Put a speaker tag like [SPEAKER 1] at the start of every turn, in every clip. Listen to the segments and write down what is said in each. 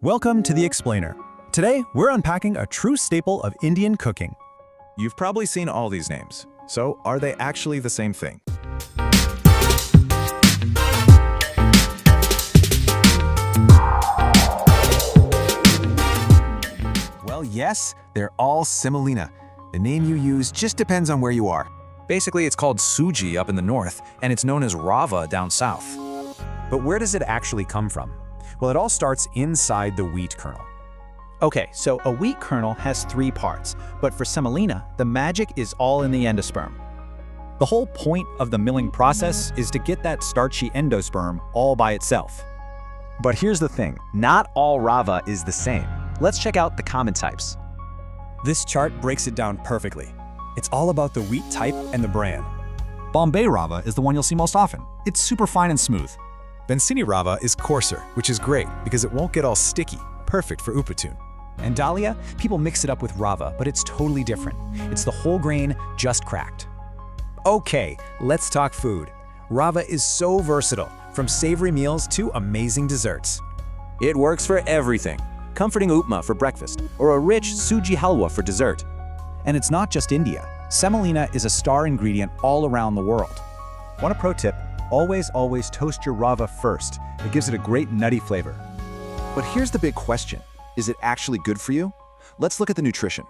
[SPEAKER 1] Welcome to The Explainer. Today, we're unpacking a true staple of Indian cooking.
[SPEAKER 2] You've probably seen all these names. So, are they actually the same thing?
[SPEAKER 3] Well, yes, they're all Semolina. The name you use just depends on where you are.
[SPEAKER 4] Basically, it's called Suji up in the north, and it's known as Rava down south.
[SPEAKER 5] But where does it actually come from? Well, it all starts inside the wheat kernel.
[SPEAKER 6] Okay, so a wheat kernel has three parts, but for semolina, the magic is all in the endosperm.
[SPEAKER 5] The whole point of the milling process is to get that starchy endosperm all by itself.
[SPEAKER 3] But here's the thing, not all Rava is the same. Let's check out the common types.
[SPEAKER 1] This chart breaks it down perfectly. It's all about the wheat type and the brand.
[SPEAKER 5] Bombay Rava is the one you'll see most often. It's super fine and smooth.
[SPEAKER 2] Bansi Rava is coarser, which is great because it won't get all sticky, perfect for upatun.
[SPEAKER 5] And Dahlia, people mix it up with Rava, but it's totally different. It's the whole grain, just cracked.
[SPEAKER 1] Okay, let's talk food. Rava is so versatile, from savory meals to amazing desserts.
[SPEAKER 4] It works for everything. Comforting Upma for breakfast, or a rich Suji Halwa for dessert.
[SPEAKER 5] And it's not just India. Semolina is a star ingredient all around the world. Want a pro tip? Always toast your Rava first. It gives it a great nutty flavor.
[SPEAKER 3] But here's the big question. Is it actually good for you? Let's look at the nutrition.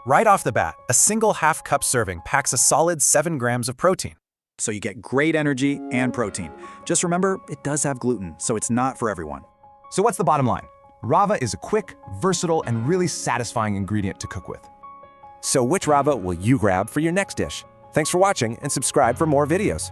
[SPEAKER 1] Right off the bat, a single half-cup serving packs a solid 7 grams of protein.
[SPEAKER 5] So you get great energy and protein. Just remember, it does have gluten, so it's not for everyone.
[SPEAKER 3] So what's the bottom line? Rava is a quick, versatile, and really satisfying ingredient to cook with.
[SPEAKER 4] So which Rava will you grab for your next dish? Thanks for watching and subscribe for more videos.